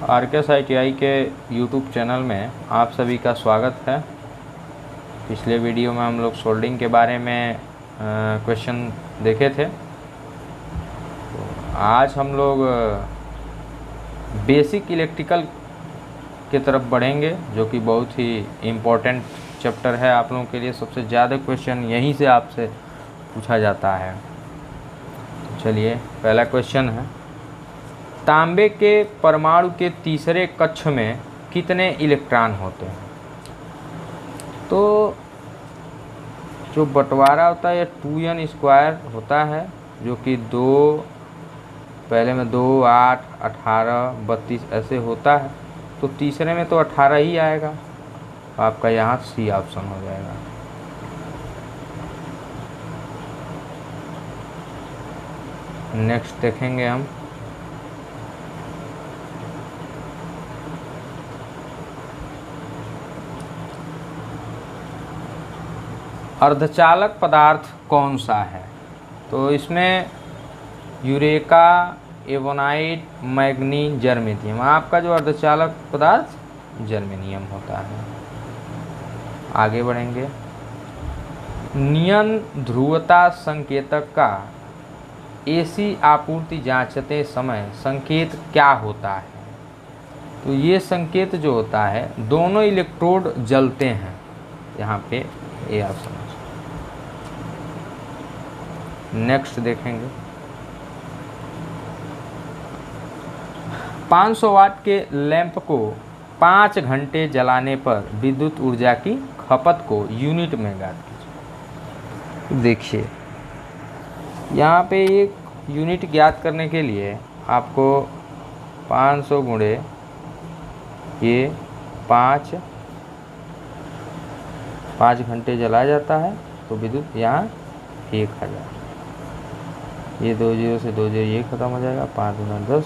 RKSITI के YouTube channel में आप सभी का स्वागत है। पिछले वीडियो में हम लोग सोल्डिंग के बारे में क्वेश्चन देखे थे। तो आज हम लोग बेसिक इलेक्ट्रिकल के तरफ बढ़ेंगे, जो कि बहुत ही इम्पोर्टेंट चैप्टर है आप लोगों के लिए। सबसे ज़्यादा क्वेश्चन यहीं से आपसे पूछा जाता है। तो चलिए, पहला क्वेश्चन है, तांबे के परमाणु के तीसरे कक्ष में कितने इलेक्ट्रॉन होते हैं? तो जो बंटवारा होता है ये 2n² होता है, जो कि पहले में 2, 8, 18, 32 ऐसे होता है। तो तीसरे में तो 18 ही आएगा। आपका यहाँ सी ऑप्शन हो जाएगा। नेक्स्ट देखेंगे हम, अर्धचालक पदार्थ कौन सा है? तो इसमें यूरेका, एवोनाइट, मैग्नीज, जर्मेनियम। आपका जो अर्धचालक पदार्थ जर्मेनियम होता है। आगे बढ़ेंगे, नियन ध्रुवता संकेतक का AC आपूर्ति जांचते समय संकेत क्या होता है? तो ये संकेत जो होता है, दोनों इलेक्ट्रोड जलते हैं। यहाँ पे ये ऑप्शन। नेक्स्ट देखेंगे, 500 वाट के लैंप को 5 घंटे जलाने पर विद्युत ऊर्जा की खपत को यूनिट में ज्ञात कीजिए। देखिए, यहाँ पे एक यूनिट ज्ञात करने के लिए आपको 500 गुणे ये 5 घंटे जलाया जाता है, तो विद्युत यहाँ 1000। ये 2 0 से 2 0 ये खत्म हो जाएगा। 5 गुना 10,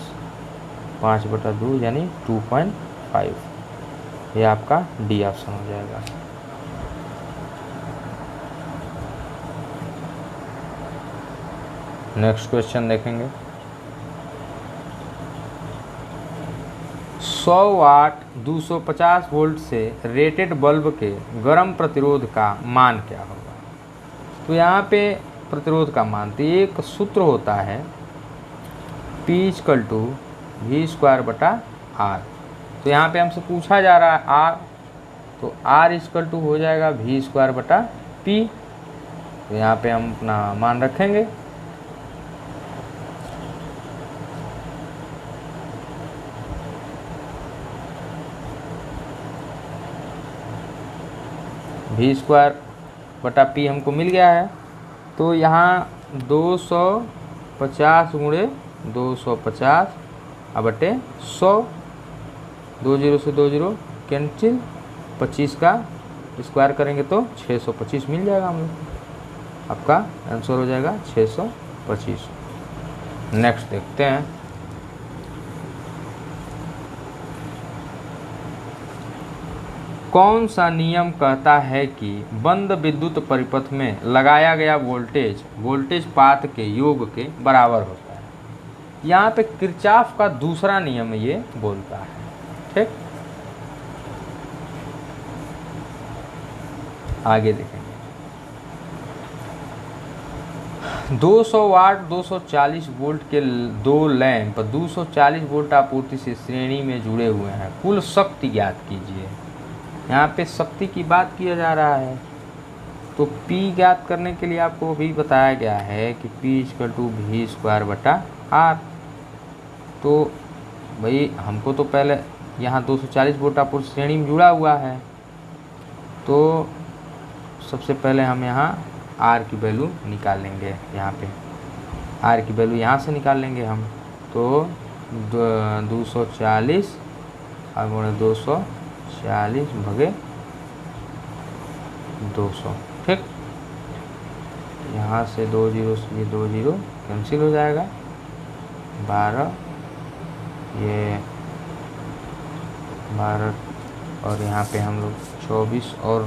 5/2 यानी 2.5। ये आपका डी ऑप्शन हो जाएगा। नेक्स्ट क्वेश्चन देखेंगे, 100 वाट 250 वोल्ट से रेटेड बल्ब के गर्म प्रतिरोध का मान क्या होगा? तो यहाँ पे प्रतिरोध का मान, तो एक सूत्र होता है P = V²/R। तो यहाँ पे हमसे पूछा जा रहा है R, तो R = हो जाएगा V²/P। तो यहाँ पे हम अपना मान रखेंगे। V²/P हमको मिल गया है। तो यहाँ 250 गुणे 250 बटे 100, 2 0 से 2 0 कैंसिल, 25 का स्क्वायर करेंगे तो 625 मिल जाएगा हम लोग। आपका आंसर हो जाएगा 625। नेक्स्ट देखते हैं, कौन सा नियम कहता है कि बंद विद्युत परिपथ में लगाया गया वोल्टेज पात के योग के बराबर होता है? यहाँ पे किरचॉफ का दूसरा नियम ये बोलता है। ठीक, आगे देखेंगे, 200 वाट 240 वोल्ट के 2 लैंप 240 वोल्ट आपूर्ति से श्रेणी में जुड़े हुए हैं। कुल शक्ति ज्ञात कीजिए। यहाँ पे शक्ति की बात किया जा रहा है। तो P ज्ञात करने के लिए आपको भी बताया गया है कि P = V²/R। तो भाई हमको तो पहले यहाँ 240 वोल्ट आपूर्ति श्रेणी में जुड़ा हुआ है, तो सबसे पहले हम यहाँ R की वैल्यू निकालेंगे। यहाँ पे R की वैल्यू यहाँ से निकाल लेंगे हम। तो 240 और 240 भगे 200। ठीक, यहाँ से 2 0 से ये 2 0 कैंसिल हो जाएगा। 12, ये 12 और यहाँ पे हम लोग 24 और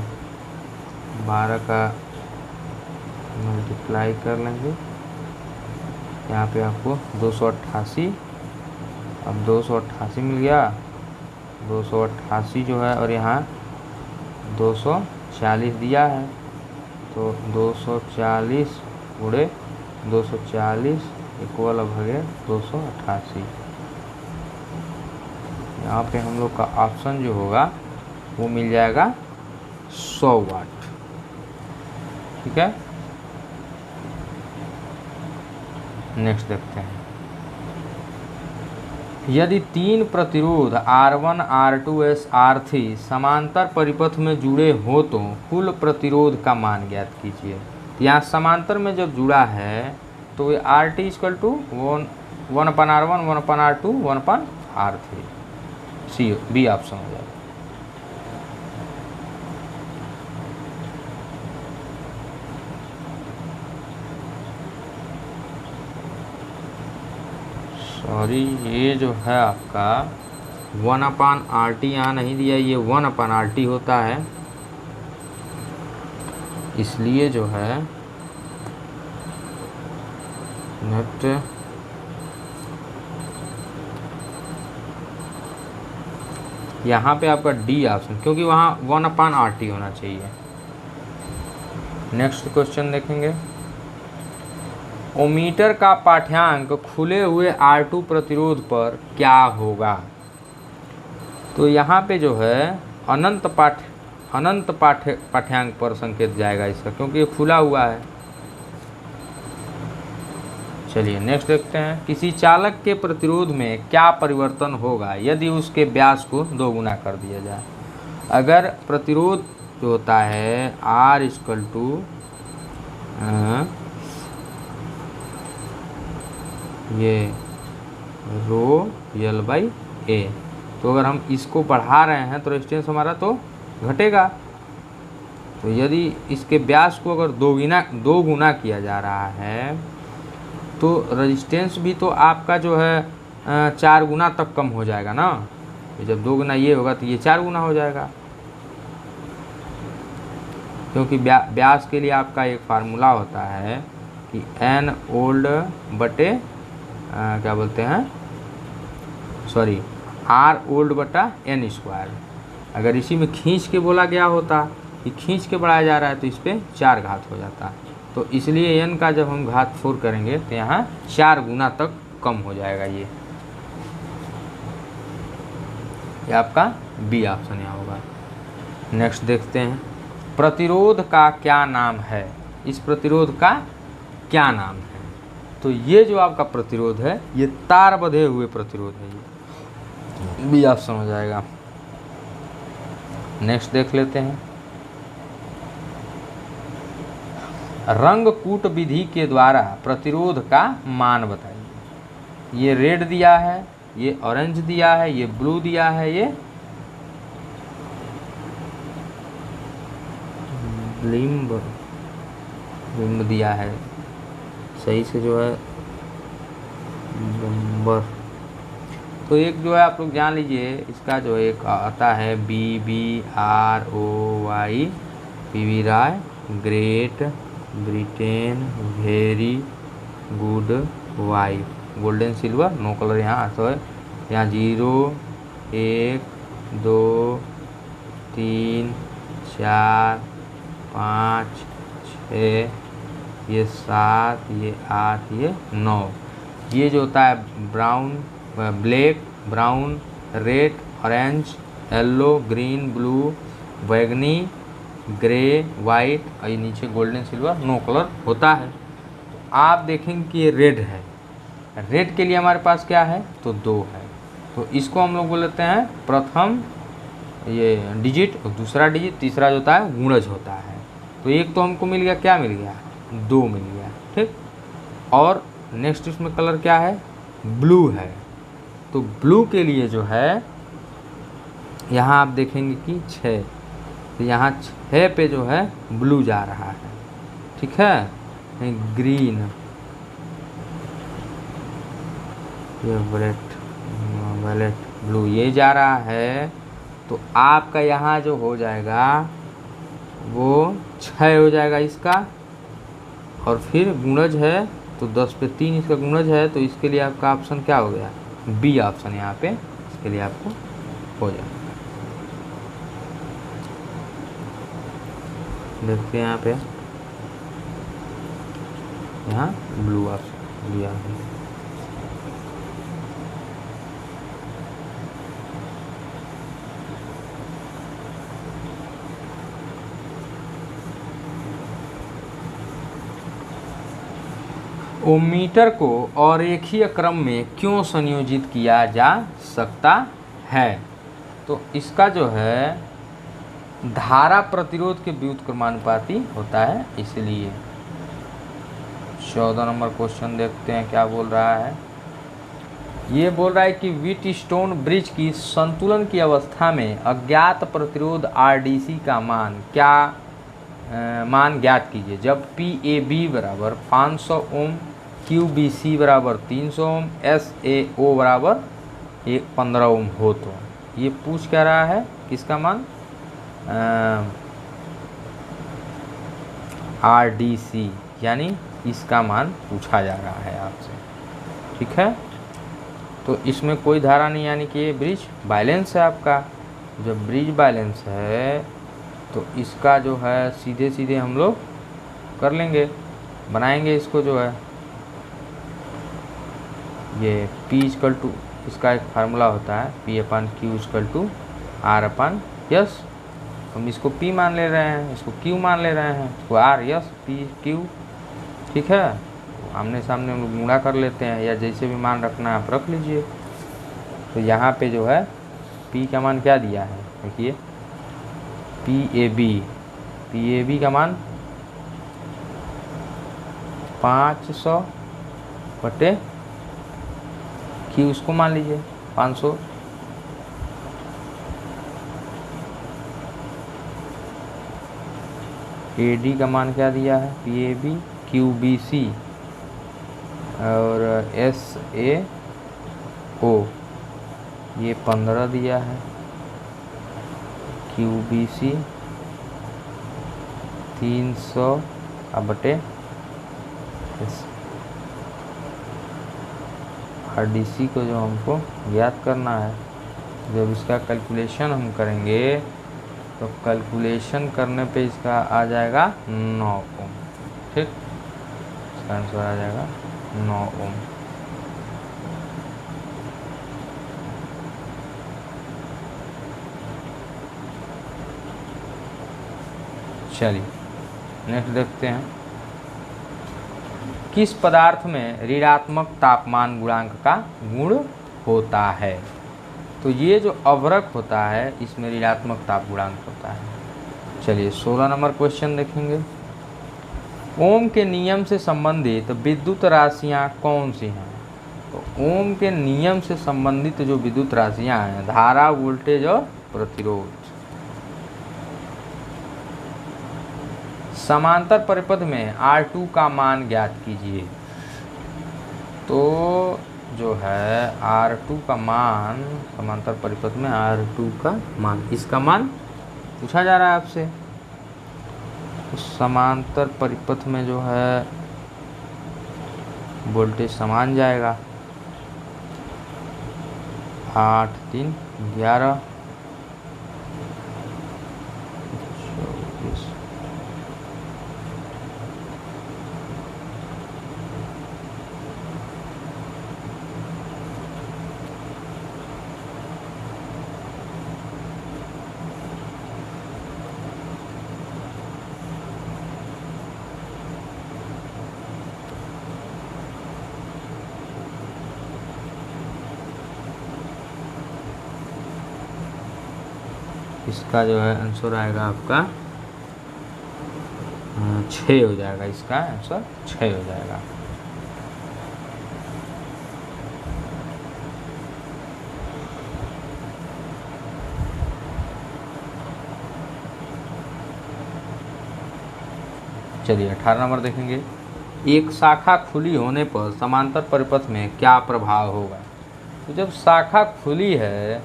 12 का मल्टीप्लाई कर लेंगे। यहाँ पे आपको 288 अब 288 मिल गया, 288 जो है, और यहाँ 240 दिया है, तो 240 गुणे 240 इक्वल भगे 288। यहाँ पे हम लोग का ऑप्शन जो होगा वो मिल जाएगा 100 वाट। ठीक है, नेक्स्ट देखते हैं। यदि तीन प्रतिरोध R1, R2, R3 समांतर परिपथ में जुड़े हो तो कुल प्रतिरोध का मान ज्ञात कीजिए। यहाँ समांतर में जब जुड़ा है तो ये RT equal to 1/R1, 1/R2, 1/R3, see B option हो जाएगा। सॉरी, ये जो है आपका 1/RT यहाँ नहीं दिया, ये 1/RT होता है, इसलिए जो है नेट यहाँ पे आपका डी ऑप्शन, क्योंकि वहाँ 1/RT होना चाहिए। नेक्स्ट क्वेश्चन देखेंगे। ओमीटर का पाठ्यांक खुले हुए R2 प्रतिरोध पर क्या होगा? तो यहाँ पे जो है अनंत पाठ्यांक पर संकेत जाएगा इसका, क्योंकि ये खुला हुआ है। चलिए नेक्स्ट देखते हैं। किसी चालक के प्रतिरोध में क्या परिवर्तन होगा यदि उसके व्यास को 2 गुना कर दिया जाए? अगर प्रतिरोध जो होता है R इक्वल टू ये रो L बाई A, तो अगर हम इसको बढ़ा रहे हैं तो रेजिस्टेंस हमारा तो घटेगा। तो यदि इसके व्यास को अगर 2 गुना किया जा रहा है तो रेजिस्टेंस भी तो आपका जो है 4 गुना तक कम हो जाएगा ना। जब 2 गुना ये होगा तो ये 4 गुना हो जाएगा, क्योंकि व्यास के लिए आपका एक फार्मूला होता है कि N ओल्ड बटे क्या बोलते हैं, सॉरी R ओल्ड बटा N स्क्वायर। अगर इसी में खींच के बोला गया होता कि खींच के बढ़ाया जा रहा है तो इस पर 4 घात हो जाता, तो इसलिए n का जब हम घात 4 करेंगे तो यहाँ 4 गुना तक कम हो जाएगा। ये आपका बी ऑप्शन यहाँ होगा। नेक्स्ट देखते हैं। प्रतिरोध का क्या नाम है? इस प्रतिरोध का क्या नाम है? तो ये जो आपका प्रतिरोध है ये तार बंधे हुए प्रतिरोध है, ये बी ऑप्शन हो जाएगा। नेक्स्ट देख लेते हैं। रंगकूट विधि के द्वारा प्रतिरोध का मान बताइए। ये रेड दिया है, ये ऑरेंज दिया है, ये ब्लू दिया है, ये बिम्ब दिया है, सही से जो है नंबर। तो एक जो है आप लोग जान लीजिए, इसका जो एक आता है BBROY, PV Rai, Great Britain, very good wife, golden silver, no colour यहाँ आता है। यहाँ 0 1 2 3 4 5 6, ये 7, ये 8, ये 9। ये जो होता है brown, black, brown, red, orange, yellow, green, blue, बैगनी, ग्रे, वाइट, और ये नीचे गोल्डन सिल्वर, नो कलर होता है। तो आप देखेंगे कि ये रेड है। रेड के लिए हमारे पास क्या है? तो 2 है। तो इसको हम लोग बोलते हैं प्रथम ये डिजिट, और दूसरा डिजिट, तीसरा जो होता है गुणज होता है। तो एक तो हमको मिल गया, क्या मिल गया? 2 मिल गया, ठीक। और नेक्स्ट इसमें कलर क्या है? ब्लू है। तो ब्लू के लिए जो है यहाँ आप देखेंगे कि 6, तो यहाँ 6 पे जो है ब्लू जा रहा है, ठीक है। ग्रीन, ये वैलेट ब्लू ये जा रहा है। तो आपका यहाँ जो हो जाएगा वो 6 हो जाएगा इसका, और फिर गुणज है तो 10 पे 3 इसका गुणज है, तो इसके लिए आपका ऑप्शन क्या हो गया? बी ऑप्शन यहाँ पे इसके लिए आपको हो जाए। देखते हैं यहाँ पे, यहाँ ब्लू ऑप्शन लिया है। ओमीटर को अरेखीय क्रम में क्यों संयोजित किया जा सकता है? तो इसका जो है धारा प्रतिरोध के व्युत्क्रमानुपाती होता है, इसलिए। 14 नंबर क्वेश्चन देखते हैं क्या बोल रहा है। ये बोल रहा है कि व्हीटस्टोन ब्रिज की संतुलन की अवस्था में अज्ञात प्रतिरोध RDC का मान मान ज्ञात कीजिए जब PAB बराबर 500 ओम, QBC बराबर 300 ओम, SAO बराबर 15 ओम हो। तो ये पूछ क्या रहा है, किसका मान? RDC, यानी इसका मान पूछा जा रहा है आपसे, ठीक है। तो इसमें कोई धारा नहीं, यानी कि ये ब्रिज बैलेंस है आपका। जब ब्रिज बैलेंस है तो इसका जो है सीधे सीधे हम लोग कर लेंगे, बनाएंगे इसको जो है। ये P इक्वल टू, इसका एक फार्मूला होता है P/Q इक्वल टू R/S। हम इसको P मान ले रहे हैं, इसको Q मान ले रहे हैं, इसको R/S PQ, ठीक है। आमने सामने हम लोग गुणा कर लेते हैं, या जैसे भी मान रखना है आप रख लीजिए। तो यहाँ पे जो है P का मान क्या दिया है, देखिए PAB का मान 500 बटे Q, उसको मान लीजिए 500। AD का मान क्या दिया है, PAB, QBC और SAO ये 15 दिया है, QBC 300 बटे RDC को जो हमको ज्ञात करना है। जब इसका कैलकुलेशन हम करेंगे तो कैलकुलेशन करने पे इसका आ जाएगा 9 ओम, ठीक। इसका आंसर आ जाएगा 9 ओम। चलिए नेक्स्ट देखते हैं, किस पदार्थ में ऋणात्मक तापमान गुणांक का गुण होता है? तो ये जो अवरक होता है इसमें ऋणात्मक ताप गुणांक होता है। चलिए 16 नंबर क्वेश्चन देखेंगे। ओम के नियम से संबंधित विद्युत राशियाँ कौन सी हैं? तो ओम के नियम से संबंधित जो विद्युत राशियाँ हैं, धारा, वोल्टेज और प्रतिरोध। समांतर परिपथ में R2 का मान ज्ञात कीजिए। तो जो है R2 का मान, समांतर परिपथ में R2 का मान, इसका मान पूछा जा रहा है आपसे। तो समांतर परिपथ में जो है वोल्टेज समान जाएगा, 8 3 11 इसका जो है आंसर आएगा आपका 6 हो जाएगा। इसका आंसर 6 हो जाएगा। चलिए 18 नंबर देखेंगे। एक शाखा खुली होने पर समांतर परिपथ में क्या प्रभाव होगा? तो जब शाखा खुली है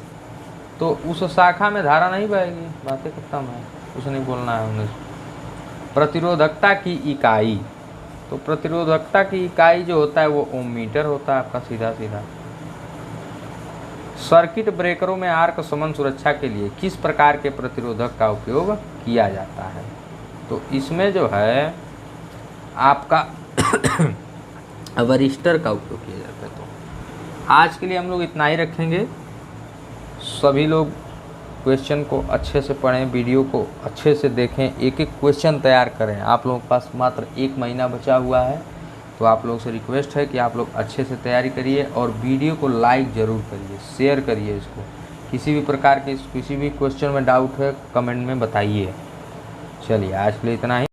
तो उस शाखा में धारा नहीं बहेगी, बातें खत्म है, कुछ नहीं बोलना है उन्हें। प्रतिरोधकता की इकाई, तो प्रतिरोधकता की इकाई जो होता है वो ओम मीटर होता है आपका, सीधा सीधा। सर्किट ब्रेकरों में आर्क शमन सुरक्षा के लिए किस प्रकार के प्रतिरोधक का उपयोग किया जाता है? तो इसमें जो है आपका वरिस्टर का उपयोग किया जाता है। तो आज के लिए हम लोग इतना ही रखेंगे। सभी लोग क्वेश्चन को अच्छे से पढ़ें, वीडियो को अच्छे से देखें, एक एक क्वेश्चन तैयार करें। आप लोगों के पास मात्र 1 महीना बचा हुआ है, तो आप लोगों से रिक्वेस्ट है कि आप लोग अच्छे से तैयारी करिए और वीडियो को लाइक ज़रूर करिए, शेयर करिए इसको। किसी भी प्रकार के किसी भी क्वेश्चन में डाउट है कमेंट में बताइए। चलिए आज के लिए इतना ही।